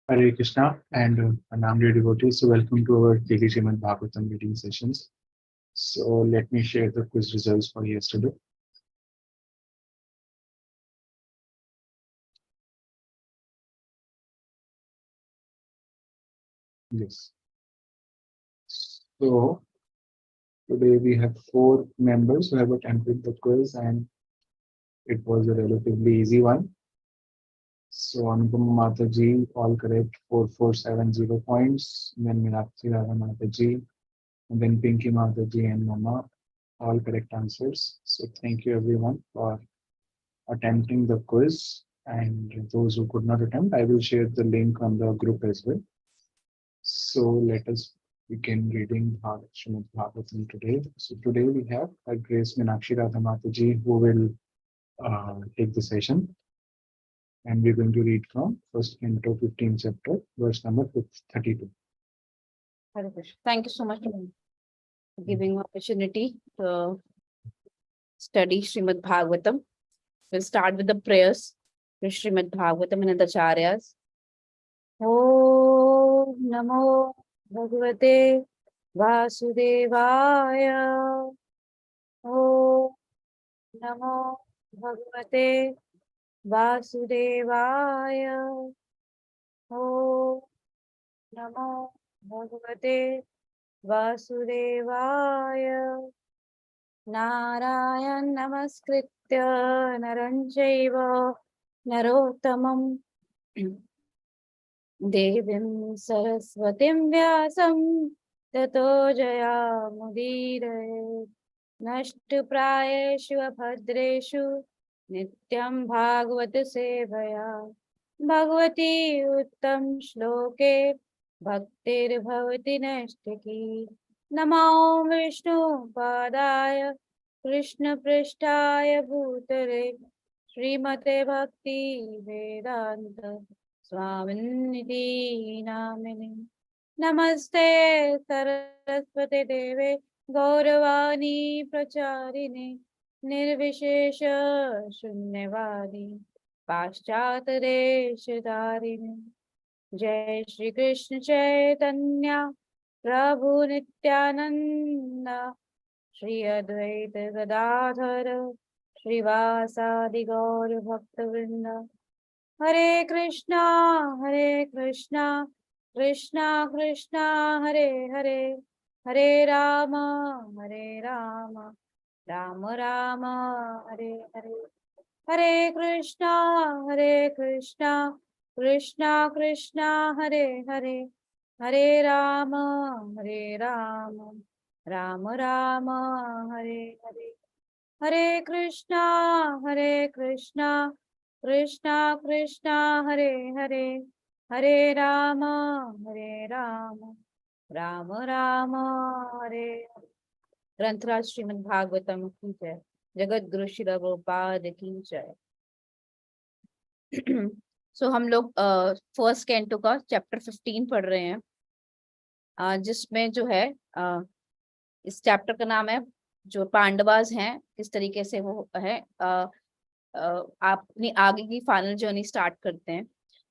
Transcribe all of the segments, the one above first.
Hare Krishna and Anamri devotees. So welcome to our daily Srimad Bhagavatam reading sessions. So let me share the quiz results for yesterday. Yes. So today we have four members who have attempted the quiz and it was a relatively easy one. So Anupama Mataji, all correct, 4470 points. Then Meenakshi Radha Mataji, and then Pinky Mataji and Mama, all correct answers. So thank you everyone for attempting the quiz. And those who could not attempt, I will share the link on the group as well. So let us begin reading Srimad Bhagavatam today. So today we have Grace Meenakshi Radha Mataji who will take the session. And we're going to read from first Canto 15 chapter, verse number 32. Hare Krishna. Thank you so much for giving opportunity to study Srimad Bhagavatam. We'll start with the prayers to Srimad Bhagavatam and the Acharyas. Om Namo Bhagavate Vasudevaya. Om Namo Bhagavate Vasudevaya. Om Namo Bhagavate Vasudevaya. Narayan Namaskritya Naranjaiva Narottamam Devim Saraswatim Vyasam Tato Jaya Mudire Nashtu Prayeshu Abhadreshu Nityam Bhagavata Sevaya Bhagavati Uttam Shloke Bhaktir Bhavati Nashtaki Namo Vishnu Padaya Krishna Prishtaya Bhutare Srimate Bhakti Vedanta Swaminiti Namini Namaste Saraswate Deve Gauravani Pracharine Nirvishesha Shunyavadi Paschatadeshadarine Jai Shri Krishna Chaitanya Prabhu Nityananda Shri Advaita Gadadhara Srivasadi Gaur Bhaktavrinda Hare Krishna Krishna Krishna Hare Hare Hare Rama Rama Rama Hare Hare Hare Krishna Krishna Krishna Hare Hare Hare Rama Rama Rama Hare Hare Hare Krishna Krishna Krishna Hare Hare Hare Rama Rama Rama Hare ग्रंथराज Shrimad Bhagavatam की जय। जगत गुरु श्री प्रभुपाद की जय। सो हम लोग first canto का chapter 15 पढ़ रहे हैं, जिसमें जो है इस चैप्टर का नाम है जो पांडवास हैं किस तरीके से वो है आप अपनी आगे की फाइनल जर्नी स्टार्ट करते हैं।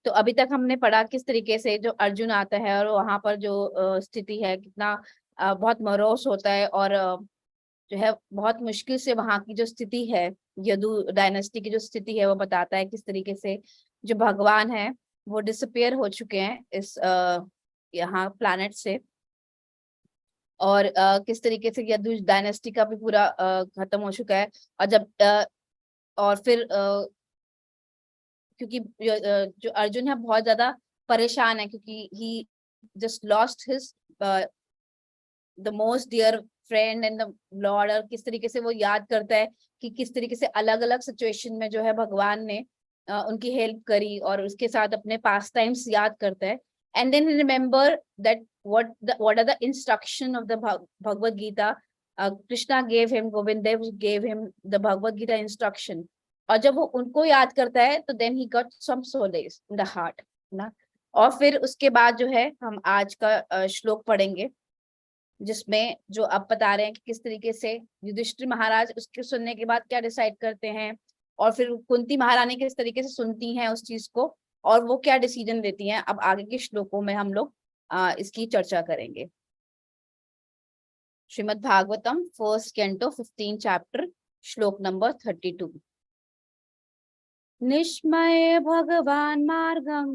तो अभी तक हमने पढ़ा किस तरीके से जो अर्जुन आता है और वहां पर जो स्थिति है कितना बहुत मरोस होता है और जो है बहुत मुश्किल से वहां की जो स्थिति है यदु डायनेस्टी की जो स्थिति है वो बताता है किस तरीके से जो भगवान है वो डिसअपियर हो चुके हैं इस यहाँ प्लैनेट से और किस तरीके से यदु डायनेस्टी का भी पूरा खत्म हो चुका है। और जब और फिर क्योंकि जो अर्जुन है बहुत ज्यादा परेशान है क्योंकि he just lost his the most dear friend and the lord, और किस तरीके से वो याद करता है कि किस तरीके से अलग अलग सिचुएशन में जो है भगवान ने उनकी हेल्प करी और उसके साथ अपने पास टाइम्स याद करता है। And then remember that what are the instruction of the Bhagavad Gita. Krishna gave him, Govind Dev gave him the Bhagavad Gita instruction. और जब वो उनको याद करता है तो then he got some solace in the heart ना। और फिर उसके बाद जो है हम आज का श्लोक पढ़ेंगे जिसमें जो अब बता रहे हैं कि किस तरीके से युधिष्ठिर महाराज उसके सुनने के बाद क्या डिसाइड करते हैं और फिर कुंती महारानी किस तरीके से सुनती हैं उस चीज को और वो क्या डिसीजन लेती हैं, अब आगे के श्लोकों में हम लोग इसकी चर्चा करेंगे। Shrimad Bhagavatam first canto 15 chapter श्लोक नंबर 32। निष्मय भगवान मार्गं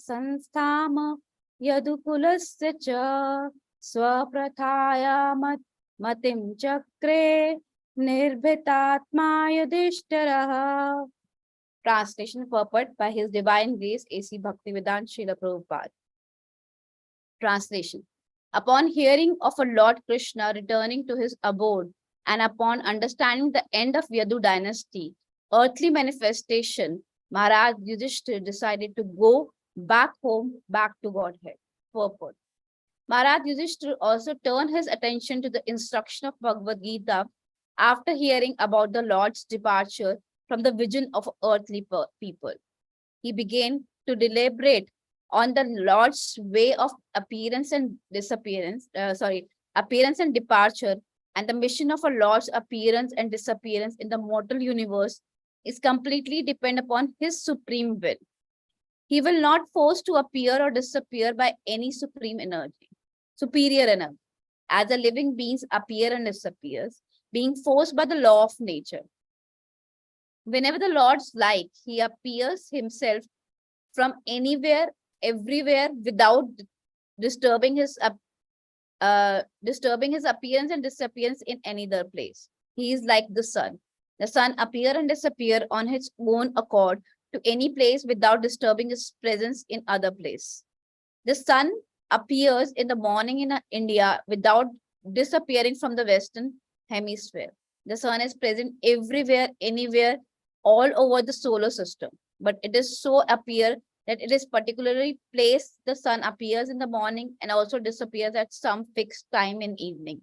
संस्थाम यदुकुलस्य च स्वप्रथाया मतिं चक्रे निर्भीतात्मा युधिष्ठिरः। Translation purport by His Divine Grace A.C. Bhaktivedanta Srila Prabhupada. Translation. Upon hearing of a Lord Krishna returning to his abode and upon understanding the end of Yadu dynasty, earthly manifestation, Maharaj Yudhishthira decided to go back home, back to Godhead. Purport. Maharaj Yudhishthira also turned his attention to the instruction of Bhagavad Gita after hearing about the Lord's departure from the vision of earthly people. He began to deliberate on the Lord's way of appearance and appearance and departure, and the mission of a Lord's appearance and disappearance in the mortal universe is completely dependent upon his supreme will. He will not force to appear or disappear by any superior energy, as the living beings appear and disappears, being forced by the law of nature. Whenever the Lord's like, he appears himself from anywhere, everywhere, without disturbing his appearance and disappearance in any other place. He is like the sun. The sun appear and disappear on its own accord to any place without disturbing his presence in other place. The sun appears in the morning in India without disappearing from the Western hemisphere. The sun is present everywhere, anywhere, all over the solar system, but it is so appear that it is particularly place the sun appears in the morning and also disappears at some fixed time in evening.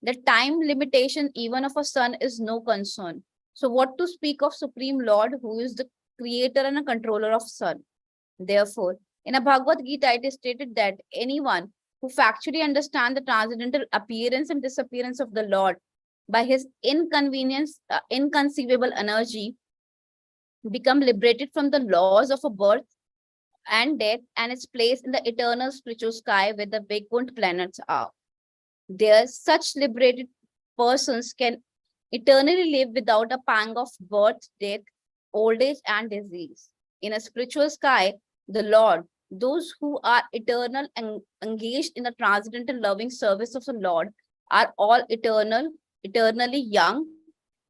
The time limitation even of a sun is no concern. So what to speak of Supreme Lord, who is the creator and a controller of sun? Therefore, in a Bhagavad Gita, it is stated that anyone who factually understands the transcendental appearance and disappearance of the Lord by his inconceivable energy become liberated from the laws of a birth and death and its place in the eternal spiritual sky where the Vaikuntha planets are. There, such liberated persons can eternally live without a pang of birth, death, old age, and disease. In a spiritual sky, the Lord, those who are eternal and engaged in the transcendental loving service of the Lord, are all eternally young,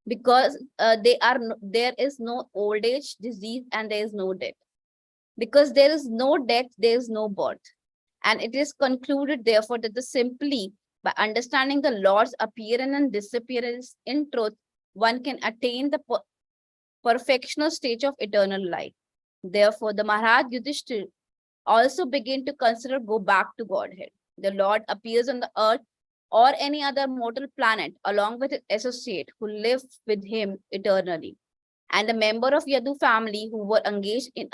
because there is no old age, disease, and there is no death. Because there is no death, there is no birth. And it is concluded, therefore, that simply by understanding the Lord's appearance and disappearance in truth, one can attain the perfectional stage of eternal life. Therefore, the Maharaj Yudhishthira also began to consider go back to Godhead. The Lord appears on the earth or any other mortal planet along with his associate who live with him eternally. And the member of Yadu family who were engaged in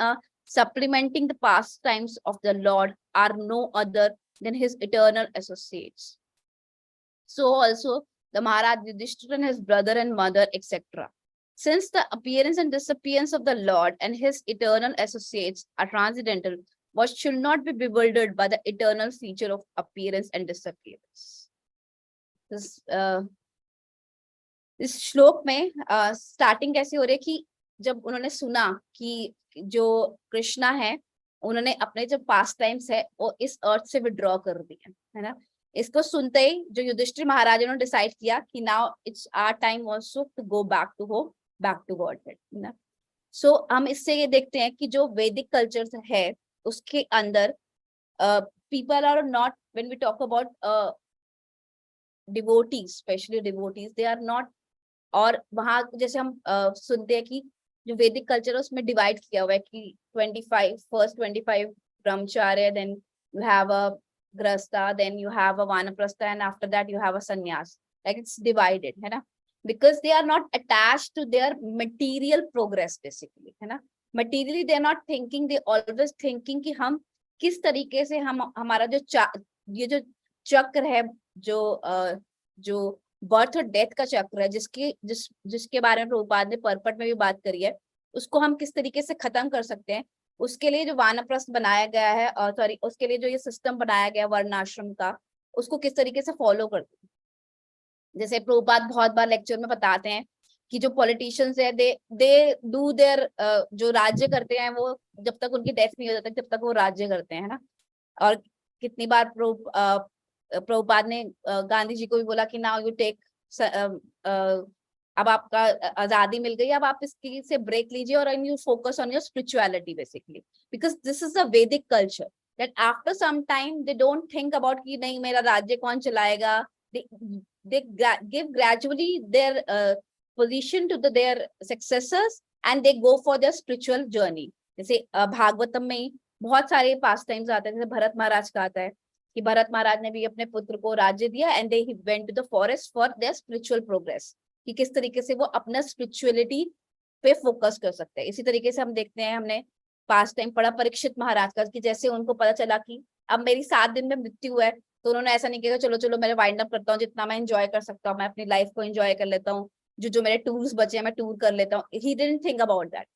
supplementing the pastimes of the Lord are no other than his eternal associates. So also the Maharaj Yudhishthira and his brother and mother, etc. Since the appearance and disappearance of the Lord and his eternal associates are transcendental, what should not be bewildered by the eternal feature of appearance and disappearance. इस श्लोक में starting कैसे हो रही है कि जब उन्होंने सुना कि जो कृष्णा है उन्होंने अपने जो पास्ट टाइम्स है वो इस अर्थ से विड्रॉ कर दिया है ना, इसको सुनते ही जो युधिष्ठिर महाराज ने डिसाइड किया कि now it's our time also to go back to home, back to godhead ना। सो हम इससे ये देखते हैं कि जो वैदिक कल्चर है उसके अंदर people are not, when we talk about devotees, especially devotees, they are not, और वहां जैसे हम सुनते हैं कि जो वैदिक कल्चर है उसमें डिवाइड किया हुआ है कि 25 ब्रह्मचार्य, then you have a grasta, then you have a vanaprastha, and after that you have a sannyas. Like it's divided, है ना, because they are not attached to their material progress basically, है ना। Materially they are not thinking, they always thinking कि हम किस तरीके से हम हमारा जो ये जो चक्र है, जो बर्थ और डेथ का चक्र है, जिसके बारे में प्रभुपाद ने परपट में भी बात करी है, उसको हम किस तरीके से खत्म कर सकते हैं, उसके लिए जो वानप्रस्थ बनाया गया है, सॉरी उसके लिए जो ये सिस्टम बनाया गया वर्ण आश्रम का, उसको किस तरीके से फॉलो करते हैं। जैसे प्रभुपाद बहुत बार लेक्चर में बताते हैं कि जो पॉलिटिशियंस है दे डू देयर, जो राज्य करते हैं वो जब तक उनकी डेथ नहीं हो जाती जब तक वो राज्य करते हैं, है ना। और कितनी बार प्रभुपाद ने गांधी जी को भी बोला कि नाउ यू टेक, अब आपका आजादी मिल गई, अब आप इसकी से ब्रेक लीजिए और you focus on your spirituality basically, because this is a Vedic culture that after some time they don't think about कि नहीं मेरा राज्य कौन चलाएगा। they give gradually their position to their successors and they go for their spiritual journey। जैसे भागवतम में ही बहुत सारे पास टाइम्स आते हैं, जैसे भरत महाराज का आता है कि भरत महाराज ने भी अपने पुत्र को राज्य दिया and they went to the forest for their spiritual progress, कि किस तरीके से वो अपना स्पिरिचुअलिटी पे फोकस कर सकते हैं। इसी तरीके से हम देखते हैं, हमने पास टाइम पढ़ा परीक्षित महाराज का, कि जैसे उनको पता चला कि अब मेरी 7 दिन में मृत्यु है, तो उन्होंने ऐसा नहीं किया चलो चलो मैं वाइंड अप करता हूँ, जितना मैं एंजॉय कर सकता हूँ मैं अपनी लाइफ को एंजॉय कर लेता हूँ, जो मेरे टूर्स बचे हैं मैं टूर कर लेता हूँ। He didn't think about that,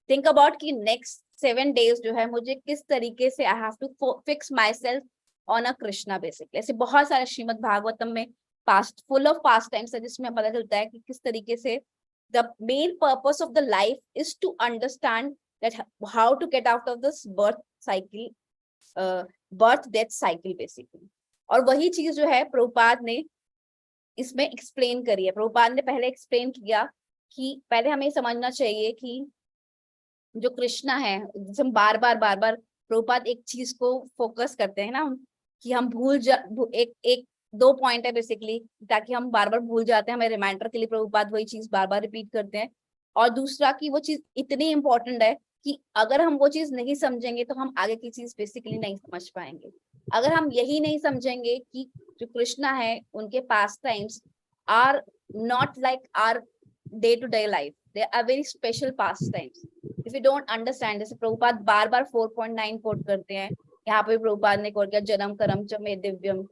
think about कि नेक्स्ट 7 days जो है मुझे किस तरीके से I have to fix myself on a Krishna basically. ऐसे बहुत सारे श्रीमद् भागवतम में past full of pastimes है जिसमें पता चलता है कि किस तरीके से the main purpose of the life is to understand that how to get out of this birth cycle, birth death cycle basically. और वही चीज जो है प्रभुपाद ने इसमें एक्सप्लेन करी है। प्रभुपाद ने पहले एक्सप्लेन किया कि पहले हमें समझना चाहिए कि जो कृष्णा है, जैसे हम बार बार प्रभुपाद एक चीज को फोकस करते हैं ना कि हम एक 2 पॉइंट है बेसिकली, ताकि हम बार बार भूल जाते हैं, हमें रिमाइंडर के लिए प्रभुपाद वही चीज बार बार रिपीट करते हैं। और दूसरा कि वो चीज इतनी इंपॉर्टेंट है कि अगर हम वो चीज नहीं समझेंगे तो हम आगे की चीज बेसिकली नहीं समझ पाएंगे। अगर हम यही नहीं समझेंगे कि जो कृष्णा है उनके pastimes are not like our day to day life, they are very special pastimes. If you don't understand, जैसे प्रभुपाद बार 4.9 कोट करते हैं, यहाँ पे प्रभुपाद ने कोट किया जन्म कर्म च मे दिव्यम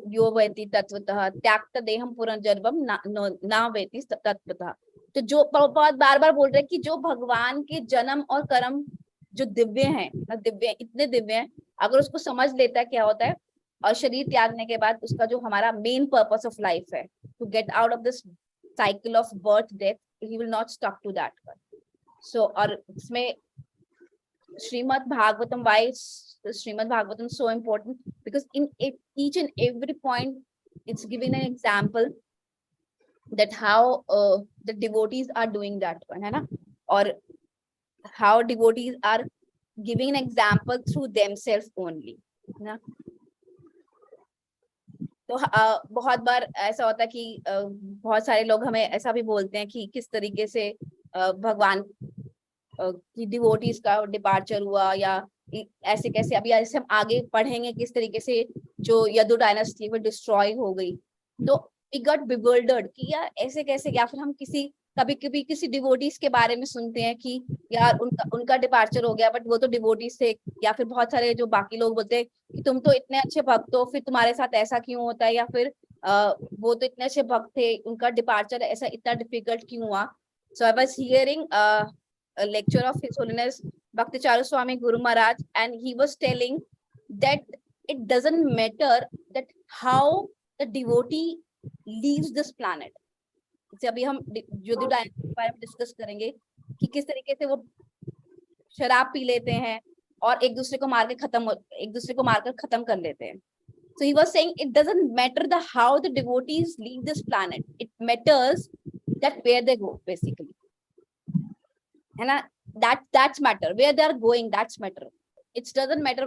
यो वेति तत्वतः त्याक्त देहम पुनर्जन्मम ना वेति तत्वतः। तो जो प्रभुपाद बार बोल रहे हैं कि जो भगवान के जन्म और कर्म जो दिव्य हैं, दिव्य इतने दिव्य हैं, अगर उसको समझ लेता है क्या होता है, और शरीर त्यागने के बाद उसका जो हमारा मेन पर्पस ऑफ लाइफ है to get out of this cycle of birth death, he will not stuck to that. So और इसमें Srimad Bhagavatam, why is Srimad Bhagavatam so important? Because in each and every point, it's giving an example that how the devotees are doing that one, है ना, और how devotees are giving an example through themselves only, ना। तो बहुत बार ऐसा होता है कि बहुत सारे लोग हमें ऐसा भी बोलते हैं कि किस तरीके से भगवान की डिवोटीज का डिपार्चर हुआ, या ऐसे कैसे, अभी ऐसे हम आगे पढ़ेंगे किस तरीके से जो यदु डायनेस्टी वो डिस्ट्रॉय हो गई। तो वी गॉट बिवर्ल्डर्ड कि यार ऐसे कैसे, या फिर हम कभी कभी किसी डिवोटीज के बारे में सुनते हैं कि यार उनका डिपार्चर हो गया, बट वो तो डिवोटीज थे। या फिर बहुत सारे जो बाकी लोग बोलते हैं कि तुम तो इतने अच्छे भक्त हो, फिर तुम्हारे साथ ऐसा क्यों होता है, या फिर वो तो इतने अच्छे भक्त थे, उनका डिपार्चर ऐसा इतना डिफिकल्ट क्यों हुआ। So I was hearing a lecture of His Holiness Bhakticharu Swami Guru Maharaj, and he was telling that it doesn't matter that how the devotee leaves this planet। जैसे अभी हम यदु डायनेस्टी के बारे में डिस्कस करेंगे कि किस तरीके से वो शराब पी लेते हैं और एक दूसरे को मारकर खत्म कर लेते हैं। So he was saying it doesn't matter the how the devotees leave this planet, it matters that where they go basically, है ना। that's matter, where they are going, that's matter, it doesn't matter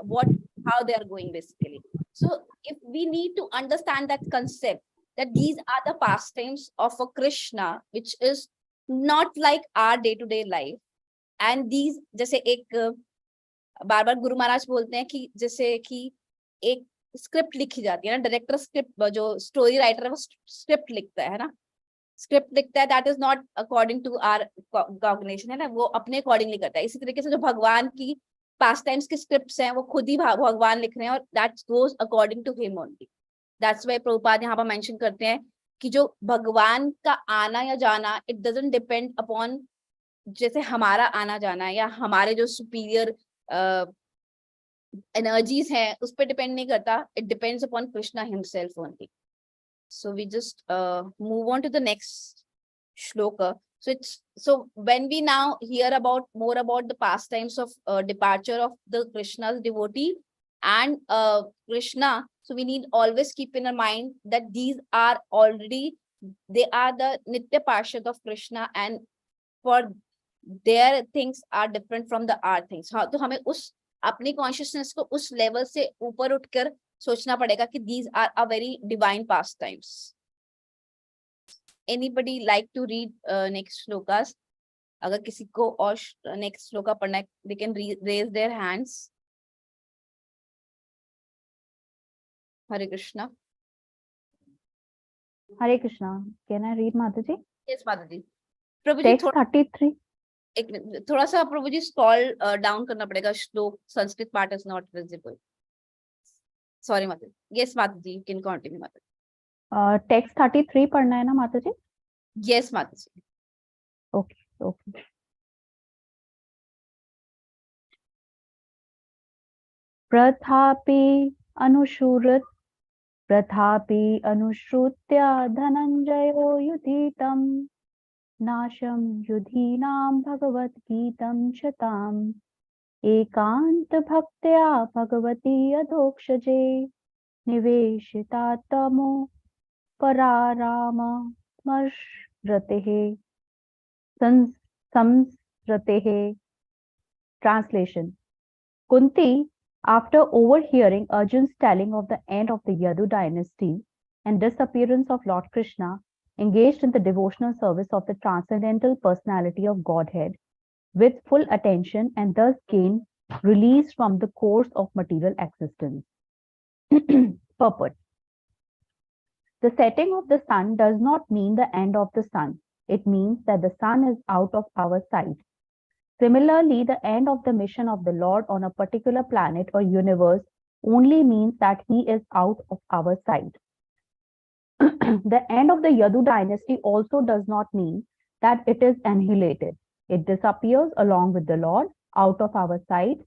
what how they are going basically। So if we need to understand that concept that these are the pastimes of a Krishna which is not like our day to day life, and these जैसे एक बार गुरु महाराज बोलते हैं कि जैसे कि एक script लिखी जाती है ना, डायरेक्टर स्क्रिप्ट, जो स्टोरी राइटर है वो स्क्रिप्ट लिखता है ना, स्क्रिप्ट लिखता है, that is not according to our cognition, है ना, वो अपने अकॉर्डिंगली करता है। इसी तरीके से जो भगवान की पास्ट टाइम्स की स्क्रिप्ट्स हैं वो खुद ही भगवान लिख रहे हैं, और that goes according to him only. That's why Prabhupada यहाँ पर मेंशन करते हैं कि जो भगवान का आना या जाना, इट डजंट डिपेंड अपॉन जैसे हमारा आना जाना है या हमारे जो सुपीरियर एनर्जीज हैं उस पर डिपेंड नहीं करता, it depends upon Krishna himself only. So we just move on to the next shloka. So when we now hear about more about the pastimes of departure of the Krishna's devotee and Krishna, so we need always keep in our mind that these are already, they are the Nitya Parshad of Krishna, and for their things are different from the our things. हाँ, तो हमें उस अपनी consciousness को उस level से ऊपर उठकर सोचना पड़ेगा कि these are a very divine pastimes. Anybody like to read next shlokas? अगर किसी को और next श्लोका पढ़ना है, they can raise their hands. Hare Krishna. Hare Krishna. Can I read, Mataji? Yes, Mataji. Prabhu ji Text 33. एक minute, थोड़ा सा प्रभु जी scroll down करना पड़ेगा, श्लोक Sanskrit part is not visible. Sorry माता. यस माता जी, यू कैन कंटिन्यू माता. Text 33 पढ़ना है ना माताजी? यस माता जी. Okay. प्रथापि अनुश्रुत्य धनञ्जयो युधितं नाशं युधीनां भगवद्गीतं शताम् एकान्तभक्त्या Bhagwati अधोक्षजे निवेशितात्मो पराराममर्षरतेः संस्रतेः. Translation. Kunti, after overhearing Arjun's telling of the end of the Yadu dynasty and disappearance of Lord Krishna, engaged in the devotional service of the transcendental personality of Godhead with full attention and thus gained release from the course of material existence. Purport. The setting of the sun does not mean the end of the sun. It means that the sun is out of our sight. Similarly, the end of the mission of the Lord on a particular planet or universe only means that he is out of our sight. The end of the Yadu dynasty also does not mean that it is annihilated. It disappears along with the Lord out of our sight.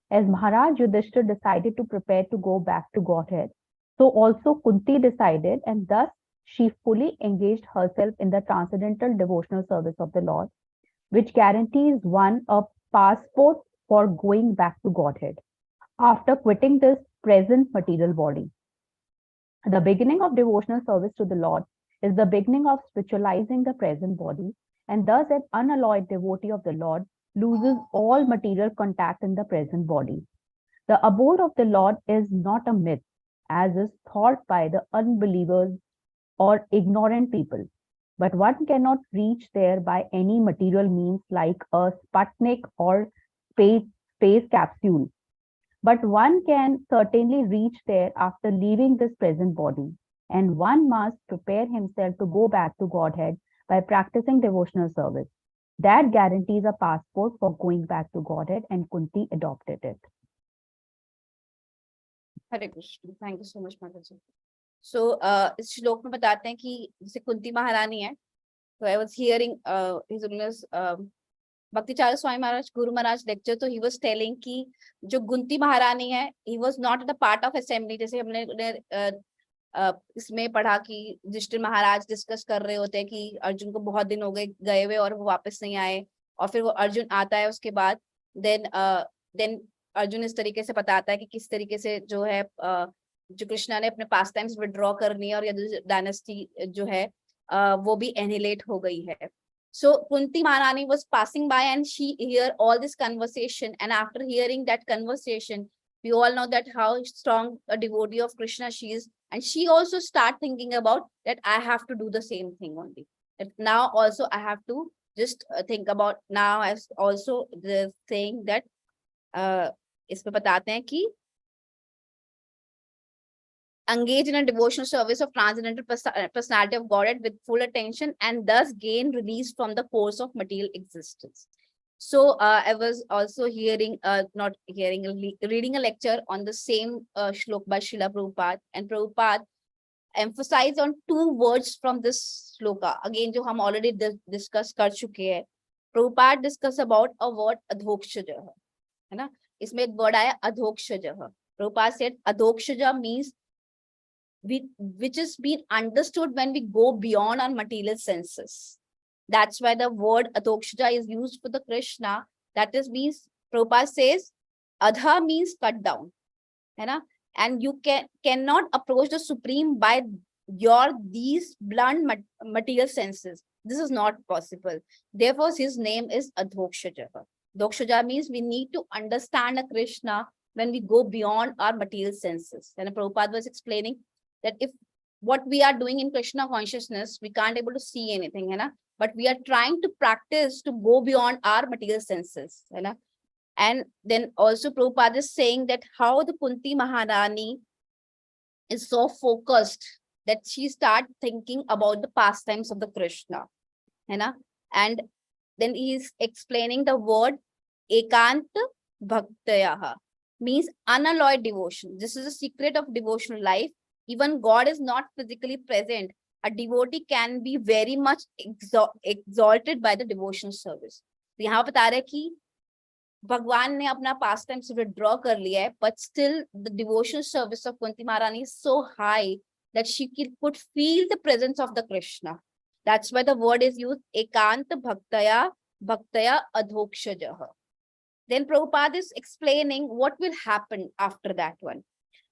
As Maharaj Yudhishthir decided to prepare to go back to Godhead, so also Kunti decided, and thus she fully engaged herself in the transcendental devotional service of the Lord, which guarantees one a passport for going back to Godhead after quitting this present material body. The beginning of devotional service to the Lord is the beginning of spiritualizing the present body, and thus an unalloyed devotee of the Lord loses all material contact in the present body. The abode of the Lord is not a myth, as is thought by the unbelievers or ignorant people, but one cannot reach there by any material means like a Sputnik or space capsule. But one can certainly reach there after leaving this present body, and one must prepare himself to go back to Godhead by practicing devotional service. That guarantees a passport for going back to Godhead, and Kunti adopted it. Hare Krishna. Thank you so much माता जी. सो इस श्लोक में बताते हैं कि जैसे कुंती महारानी है, तो I was hearing his honours Bhakticharya Swami Maharaj Guru Maharaj lecture, तो ही वाज टेलिंग कि जो कुंती महारानी है, he was not the part of assembly. जैसे हमने इसमें पढ़ा कि युधिष्ठिर महाराज डिस्कस कर रहे होते हैं कि अर्जुन को बहुत दिन हो गए हुए और वो वापस नहीं आए, और फिर वो अर्जुन आता है उसके बाद, देन अर्जुन इस तरीके से बताता है कि किस तरीके से जो है जो कृष्णा ने अपने पास टाइम्स विड्रॉ करनी है और यदु डायनेस्टी जो है वो भी एनिलेट हो गई है. So Kunti Maharani was passing by and she heard all this conversation, and after hearing that conversation, we all know that how strong a devotee of Krishna she is, and she also start thinking about that I have to do the same thing only. That now also I have to just think about now as also the saying that इसमें बताते हैं कि engage in a devotional service of transcendental personality of Godhead with full attention and thus gain release from the course of material existence. So I was also reading a lecture on the same shlok by Srila Prabhupada, and Prabhupada emphasized on two words from this shloka. Again, जो हम already discuss कर चुके हैं, Prabhupada discuss about a word adhokshaja, है ना. इसमें एक word आया adhokshaja. Prabhupada said adhokshaja means which is being understood when we go beyond our material senses. That's why the word adhokshaja is used for the Krishna. That is means, Prabhupada says, adha means cut down, है ना. And you cannot approach the Supreme by your these blunt material senses. This is not possible. Therefore, his name is Adhokshaja. Adhokshaja means we need to understand a Krishna when we go beyond our material senses. And Prabhupada was explaining that if what we are doing in Krishna consciousness, we can't able to see anything, है ना? But we are trying to practice to go beyond our material senses, है ना? And then also Prabhupada is saying that how the Kunti Maharani is so focused that she start thinking about the pastimes of the Krishna, है ना? And then he is explaining the word ekant bhaktayaha, means unalloyed devotion. This is a secret of devotional life. Even God is not physically present, a devotee can be very much exalted by the devotional service. तो यहाँ बता रहे कि भगवान ने अपना पास time से withdraw कर लिया है, but still the devotional service of Kunti Maharani is so high that she could feel the presence of the Krishna. That's why the word is used ekant bhaktaya adhokshaja. Then Prabhupada is explaining what will happen after that one.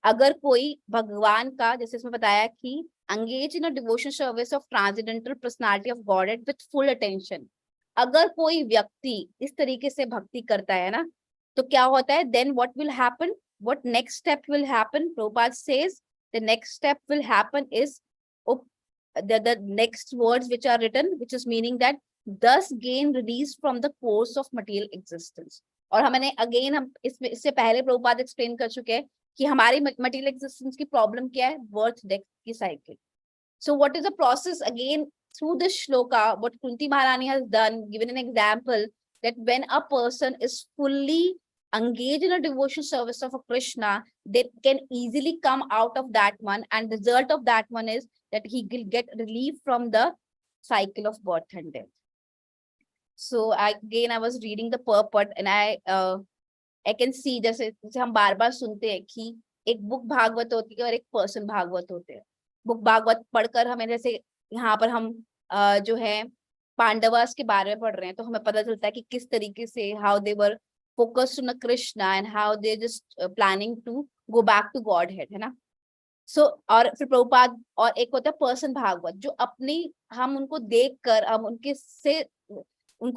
अगर कोई भगवान का, जैसे इसमें बताया कि engage in a devotional service of transcendental personality of Godhead with full attention. अगर कोई व्यक्ति इस तरीके से भक्ति करता है ना, तो क्या होता है? Then what will happen? What next step will happen? Prabhupada says the next step will happen is the next words which are written, which is meaning that thus gain release from the course of material existence. और हमने again हम इससे पहले Prabhupada explain कर चुके हैं कि हमारी material existence की प्रॉब्लम क्या है? birth death की cycle. So what is the process? Again, through this shloka, what Kunti Maharani has done, given an example that when a person is fully engaged in a devotional service of a Krishna, they can easily come out of that one, and the result of that one is that he will get relief from the cycle of birth and death. So I was reading the purport and I can see, जैसे हम बार बार सुनते हैं कि एक book Bhagavat होती है और एक पर्सन भागवत होते हैं. बुक भागवत पढ़कर हमें, जैसे यहाँ पर हम जो है पांडवास के बारे में पढ़ रहे हैं, तो हमें पता चलता है कि किस तरीके से how they were focused on Krishna and how they just planning to go back to godhead, है ना. सो और फिर प्रभुपाद, और एक होता है पर्सन भागवत, जो अपनी हम उनको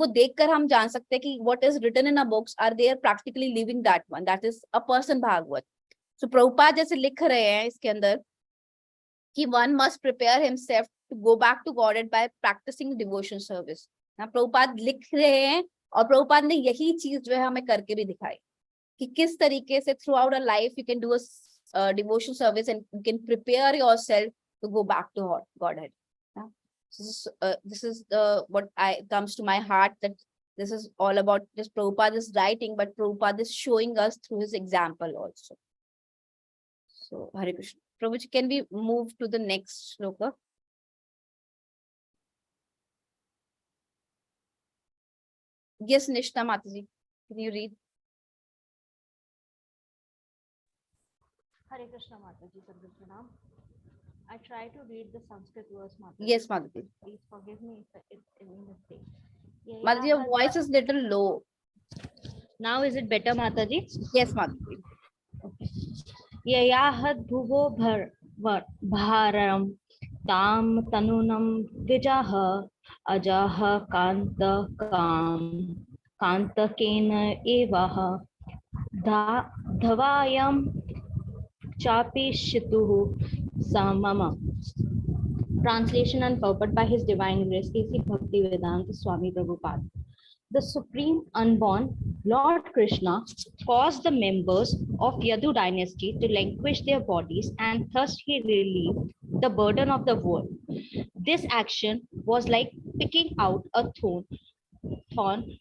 देखकर हम जान सकते हैं कि what is written in a books, are they practically living that one, that is a person Bhagavat. So Prabhupada जैसे लिख रहे हैं इसके अंदर कि one must prepare himself to go back to Godhead by practicing devotion service. ना प्रभुपाद लिख रहे हैं और प्रभुपाद ने यही चीज जो है हमें करके भी दिखाई कि किस तरीके से throughout a life you can do a devotion service and you can prepare yourself to go back to Godhead. This is what comes to my heart, that this is all about just Prabhupada is writing, but Prabhupada is showing us through his example also. So Hare Krishna. Prabhuji, can we move to the next shloka? Yes, Nishta Mataji, can you read? Hare Krishna Mataji, Sarvit Pranam. I try to read the Sanskrit verse, Mataji. Yes, Mataji. Please forgive me if it's any mistake. Mataji, your voice is little low. Now is it better, Mataji? Yes, Mataji. Okay. Yayahad bhuvo bharam tam tanunam vijaha ajaha kanta kena evaha dhavayam chapi shituhu samama. Translation and purport by His Divine Grace A.C. Bhaktivedanta Swami Prabhupada. The Supreme Unborn Lord Krishna caused the members of Yadu dynasty to relinquish their bodies, and thus he relieved the burden of the world. This action was like picking out a thorn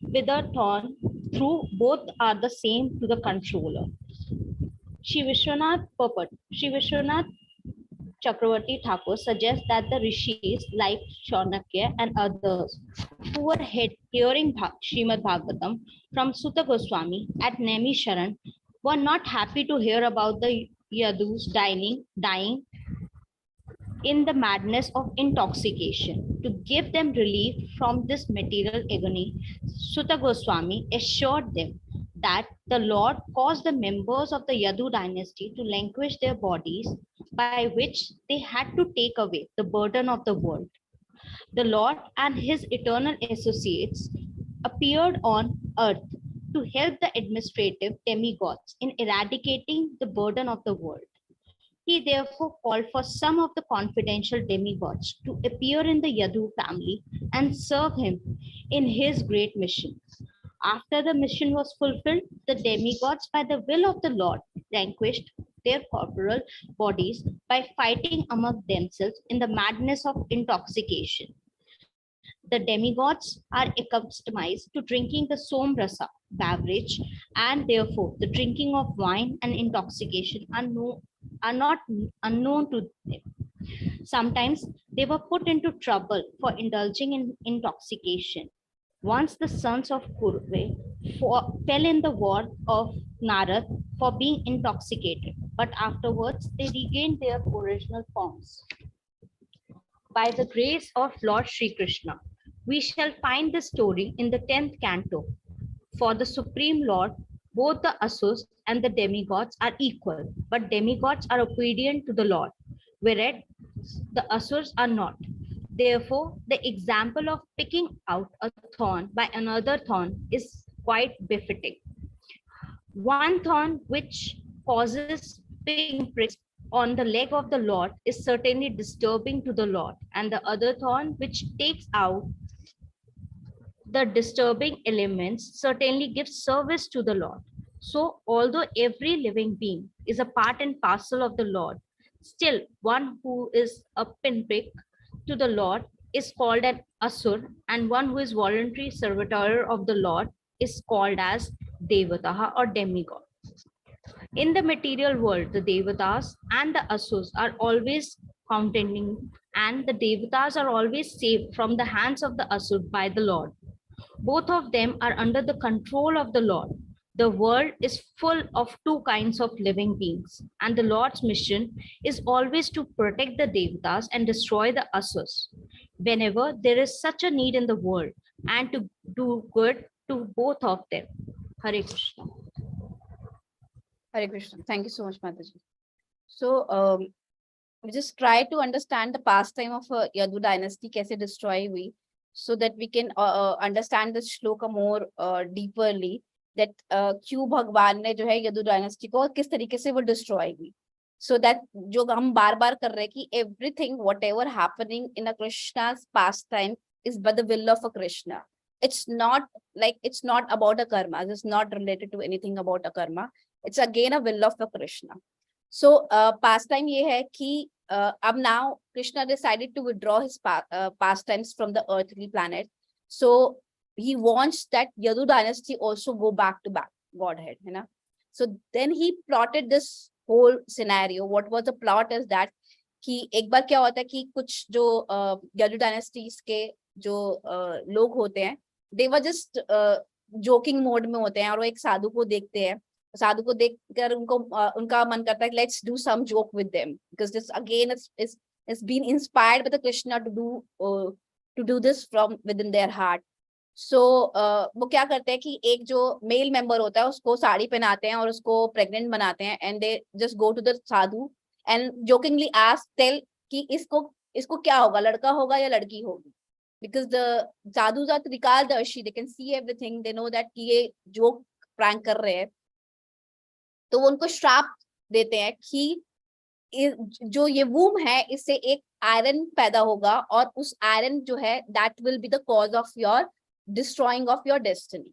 with a thorn through. Both are the same to the controller. Shri Vishwanath purport. Shri Vishwanath Chakravarti Thakur suggests that the rishis like Shaunakya and others who who were hearing Srimad Bhagavatam from Sutta Goswami at Nemi Sharan were not happy to hear about the Yadus dying in the madness of intoxication. To give them relief from this material agony, Sutta Goswami assured them that the Lord caused the members of the Yadu dynasty to languish their bodies, by which they had to take away the burden of the world. The Lord and his eternal associates appeared on earth to help the administrative demigods in eradicating the burden of the world. He therefore called for some of the confidential demigods to appear in the Yadu family and serve him in his great mission. After the mission was fulfilled, the demigods, by the will of the Lord, vanquished their corporal bodies by fighting among themselves in the madness of intoxication. The demigods are accustomed to drinking the somrasa beverage, and therefore the drinking of wine and intoxication are not unknown to them. Sometimes they were put into trouble for indulging in intoxication. Once the sons of Kurve fell in the war of Narad for being intoxicated, but afterwards they regained their original forms. By the grace of Lord Sri Krishna, we shall find the story in the 10th canto. For the Supreme Lord, both the Asurs and the demigods are equal, but demigods are obedient to the Lord, whereas the Asurs are not. Therefore, the example of picking out a thorn by another thorn is quite befitting. One thorn which causes pinpricks on the leg of the Lord is certainly disturbing to the Lord, and the other thorn which takes out the disturbing elements certainly gives service to the Lord. So, although every living being is a part and parcel of the Lord, still one who is a pinprick to the Lord is called an Asur, and one who is voluntary servitor of the Lord is called as Devataha or demigod. In the material world, the Devatas and the Asurs are always contending, and the Devatas are always saved from the hands of the Asur by the Lord. Both of them are under the control of the Lord. The world is full of two kinds of living beings, and the Lord's mission is always to protect the Devatas and destroy the Asurs whenever there is such a need in the world, and to do good to both of them. Hare Krishna. Hare Krishna. Thank you so much, Mataji. So, we just try to understand the pastime of Yadu dynasty, kaise destroy हुई, so that we can understand the shloka more deeperly, that क्यों भगवान ने जो है Yadu dynasty को किस तरीके से वो डिस्ट्रॉय हुई. So that जो हम बार बार कर रहे हैं कि everything whatever happening in a Krishna's pastime is by the will of a Krishna. It's not about a karma. It's not related to anything about a karma. It's again a will of a Krishna. So pastime ये है कि अब now Krishna decided to withdraw his pastimes from the earthly planet. So he wants that Yadu dynasty also go back to back Godhead, है ना? So then he plotted this whole scenario. What was the plot is that कि एक बार क्या होता है कि कुछ जो Yadu dynasties के जो लोग होते हैं, they were just joking mode में होते हैं और वो एक साधु को देखते हैं. साधु को देखकर उनका मन करता है let's do some joke with them, because this again is been inspired by the Krishna to do this from within their heart. So वो क्या करते हैं कि एक जो मेल मेंबर होता है उसको साड़ी पहनाते हैं और उसको प्रेग्नेंट बनाते हैं, and they just go to the sadhu and jokingly tell कि इसको क्या होगा, लड़का होगा या लड़की होगी, because the sadhus are trikaldarshi, they can see everything, they know that कि ये joke prank कर रहे हैं. तो वो उनको श्राप देते हैं कि जो ये वूम है इससे एक आयरन पैदा होगा और उस आयरन जो है that will be the cause of your destroying of your destiny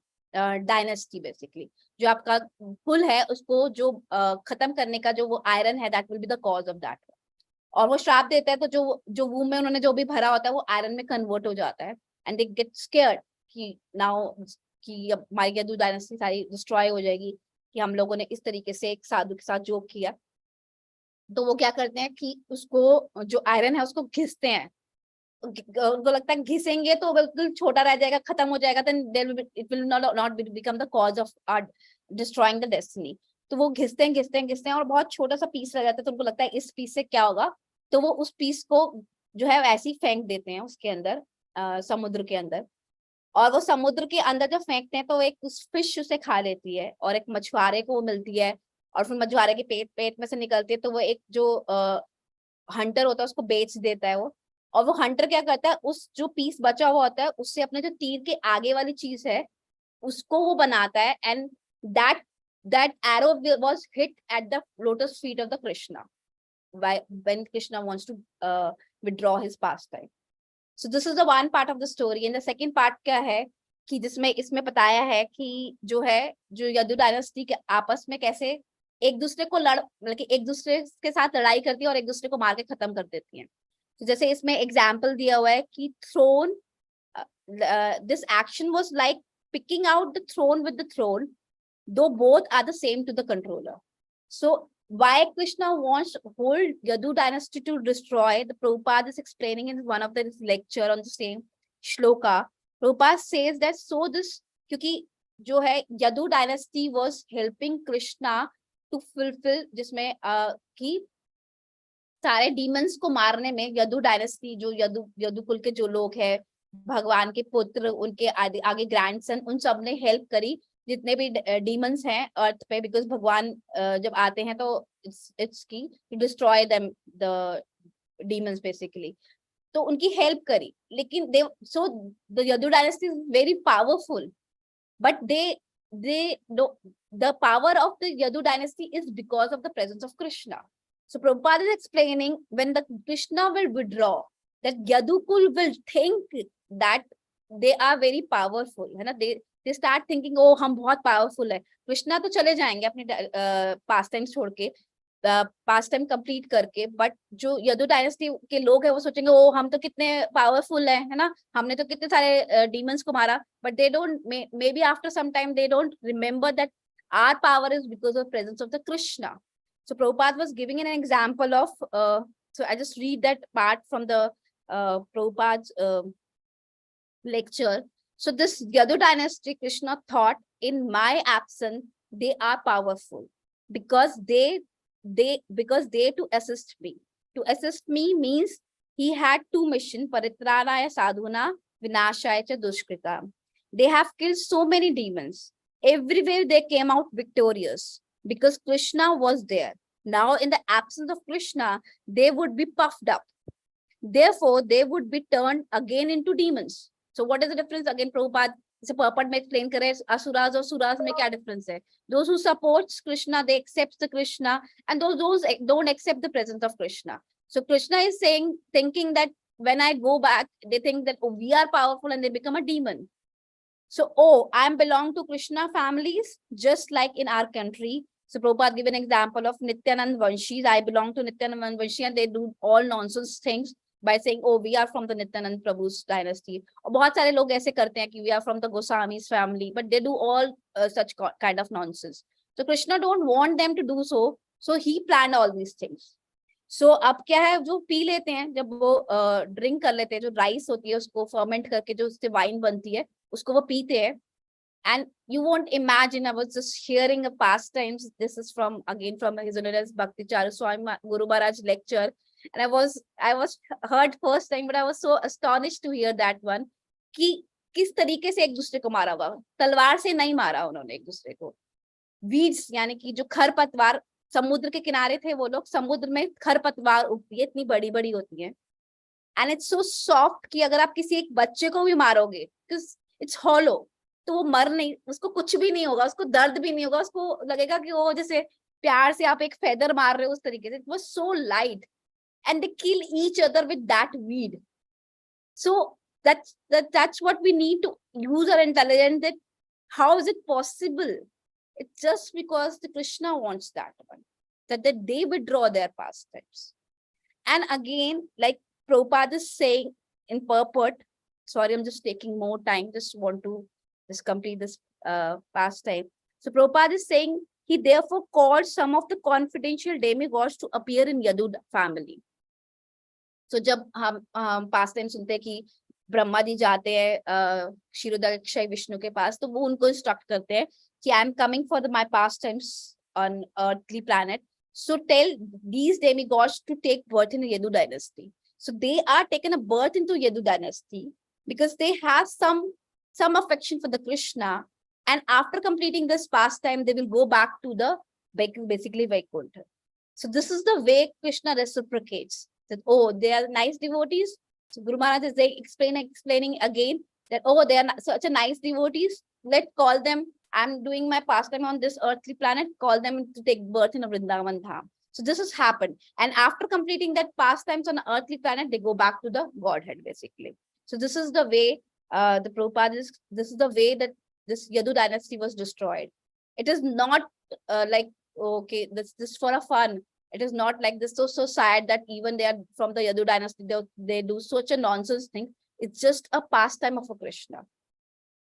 dynasty. Basically जो आपका कुल है उसको जो खत्म करने का जो वो आयरन है that will be the cause of that. और वो श्राप देता है तो जो वूम में उन्होंने जो भी भरा होता है वो आयरन में कन्वर्ट हो जाता है, एंड दे गेट स्केयर्ड कि नाउ कि हमारी यदु डायनेस्टी सारी डिस्ट्रॉय हो जाएगी कि हम लोगों ने इस तरीके से एक साधु के साथ जोक किया. तो वो क्या करते हैं कि उसको जो आयरन है उसको घिसते हैं उनको लगता है घिसेंगे तो बिल्कुल छोटा रह जाएगा, खत्म हो जाएगा, then it will not become the cause of destroying the destiny. तो वो घिसते हैं और बहुत छोटा सा पीस रह जाता है, तो उनको लगता है इस पीस से क्या होगा, तो वो उस पीस को जो है ऐसे ही फेंक देते हैं उसके अंदर, समुद्र के अंदर। और वो समुद्र के अंदर जब फेंकते हैं तो एक उस फिश उसे खा लेती है और एक मछुआरे को वो मिलती है, और फिर मछुआरे के पेट में से निकलती है, तो वो एक जो हंटर होता है उसको बेच देता है वो। और वो हंटर क्या करता है, उस जो पीस बचा हुआ होता है उससे अपने जो तीर के आगे वाली चीज है उसको वो बनाता है, and that that arrow was hit at the lotus feet of the Krishna when Krishna wants to withdraw his pastime. So this is the one part of the story, and the second part क्या है कि जिसमें इसमें बताया है कि जो है जो यदु डायनेस्टी के आपस में कैसे एक दूसरे को मतलब कि एक दूसरे के साथ लड़ाई करती है और एक दूसरे को मार के खत्म कर देती है। तो जैसे इसमें एग्जाम्पल दिया हुआ है कि throne, this action was like picking out the throne with the throne, though both are the same to the controller. So why Krishna wants whole Yadu dynasty to destroy, the Prabhupada is explaining in one of the lecture on the same shloka. Prabhupada says that so this, क्योंकि जो है Yadu dynasty was helping Krishna to fulfill, जिसमें कि सारे demons को मारने में Yadu dynasty, जो यदु कुल के जो लोग हैं, भगवान के पुत्र, उनके आगे ग्रैंडसन, उन सब ने हेल्प करी जितने भी डीमंस हैं अर्थ पे, बिकॉज भगवान जब आते हैं तो it's key to destroy them the demons basically, तो उनकी हेल्प करी। लेकिन they saw the Yadu dynasty is very powerful, but the power of the Yadu dynasty is because of the presence of Krishna. So Prabhupada is explaining, when the Krishna will withdraw, that Yadukul will think that they are very powerful, है ना, they start thinking, oh हम बहुत powerful है। कृष्णा तो चले जाएंगे अपने पास time छोड़ के, पास टाइम कंप्लीट करके, बट जो यदु डायनेस्टी के लोग हैं वो सोचेंगे ओ हम तो कितने पावरफुल है ना, हमने तो कितने सारे डीमंस को मारा, but they don't, maybe after some time they don't remember that our power is because of presence of the Krishna. So Prabhupada was giving an example of, so I just read that part from the Prabhupada's lecture. So this Yadu dynasty, Krishna thought, in my absence, they are powerful because they to assist me. To assist me means he had two missions, paritranaya sadhuna, vinashaya cha dushkrita. They have killed so many demons. Everywhere they came out victorious because Krishna was there. Now in the absence of Krishna, they would be puffed up. Therefore, they would be turned again into demons. So what is the difference? Again, Prabhupada is a purport में explain करे asuras और suras में क्या difference है? Those who supports Krishna, they accept the Krishna, and those don't accept the presence of Krishna. So Krishna is saying, thinking that when I go back, they think that oh, we are powerful, and they become a demon. So, oh, I belong to Krishna families, just like in our country. So Prabhupada give an example of Nityanand Vanshis. I belong to Nityanand Vanshi, and they do all nonsense things by saying, oh, we are from the Nityanand Prabhu's dynasty. और बहुत सारे लोग ऐसे करते हैं कि we are from the Goswami's family, but they do all such kind of nonsense. So Krishna don't want them to do so. So he planned all these things. So अब क्या है, जो पी लेते हैं, जब वो ड्रिंक कर लेते हैं, जो राइस होती है उसको फर्मेंट करके जो उससे वाइन बनती है उसको वो पीते हैं, and you won't imagine, I was just hearing a pastimes, this is from again from His Holiness Bhakti Charu Swami Guru Maharaj lecture, and I was heard first time, but I was so astonished to hear that one कि किस तरीके से एक दूसरे को मारा हुआ, तलवार से नहीं मारा उन्होंने एक दूसरे को, वीड्स यानी कि जो खरपतवार, समुद्र के किनारे थे वो लोग, समुद्र में खरपतवार उगती है, इतनी बड़ी बड़ी होती है, एंड इट्स सो सॉफ्ट कि अगर आप किसी एक बच्चे को भी मारोगे, इट्स हॉलो, तो वो मर नहीं, उसको कुछ भी नहीं होगा, उसको दर्द भी नहीं होगा, उसको लगेगा कि वो जैसे प्यार से आप एक फेदर मार रहे हो उस तरीके से। It was so light, and they kill each other with that weed. So that's what we need to use our intelligence, that how is it possible? It's just because the Krishna wants that one, that they withdraw their pastimes. And again, like Prabhupada is saying in purport, sorry, I'm just taking more time, just want to just complete this pastime. So Prabhupada is saying, he therefore called some of the confidential demigods to appear in Yadu family. So जब हम पास time सुनते हैं कि ब्रह्मा जी जाते हैं क्षीरोदक्षय विष्णु के पास, तो वो उनको इंस्ट्रक्ट करते हैं कि I am coming for my pass times on earthly planet, so tell these demigods to take birth in Yadu dynasty. So they are taken a birth into Yadu dynasty because they have some affection for the Krishna, and after completing this pastime they will go back to the basically Vaikuntha. So this is the way Krishna reciprocates that, oh, they are nice devotees. So Guru Maharaj is explaining again that, oh, they are such a nice devotees. Let's call them. I'm doing my pastime on this earthly planet. Call them to take birth in a Vrindavan Dham. So this has happened. And after completing that pastimes on an earthly planet, they go back to the Godhead, basically. So this is the way the Prabhupada is, this is the way that this Yadu dynasty was destroyed. It is not like, okay, this for a fun. It is not like this. So sad that even they are from the Yadu dynasty, they do such a nonsense thing. It's just a pastime of a Krishna.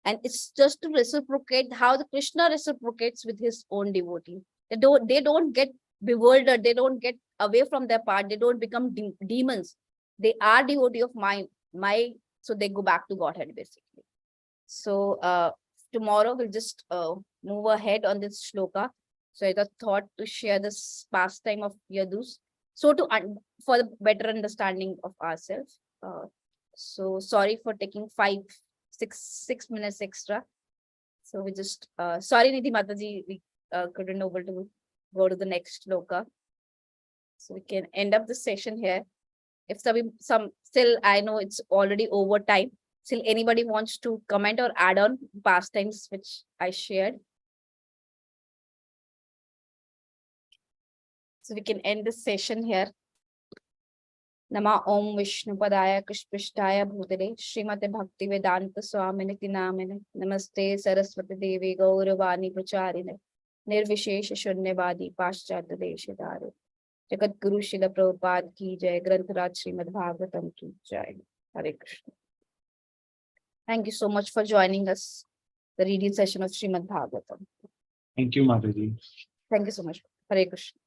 And it's just to reciprocate how the Krishna reciprocates with his own devotee. They don't get bewildered. They don't get away from their path. They don't become demons. They are devotee of my, so they go back to Godhead, basically. So tomorrow we'll just move ahead on this shloka. So I thought to share this pastime of Yadus, so for the better understanding of ourselves. So sorry for taking 6 minutes extra. So we just sorry Nidhi Mataji, we couldn't able to go to the next shloka. So we can end up the session here. If some still, I know it's already over time. Still anybody wants to comment or add on pastimes which I shared. So we can end this session here. Nama Om Vishnu Padaya Krishpishtaya Bhutale Srimate Bhakti Vedanta Swaminiti Namine Namaste Saraswati Devi Gauravani Pracharine Nirvishesha Shunyavadi Paschatya Deshidare Jagat Guru Srila Prabhupada Ki Jai, Grantaraj Srimad Bhagavatam Ki Jai. Hare Krishna. Thank you so much for joining us, the reading session of Srimad Bhagavatam. Thank you, Mataji. Thank you so much. Hare Krishna.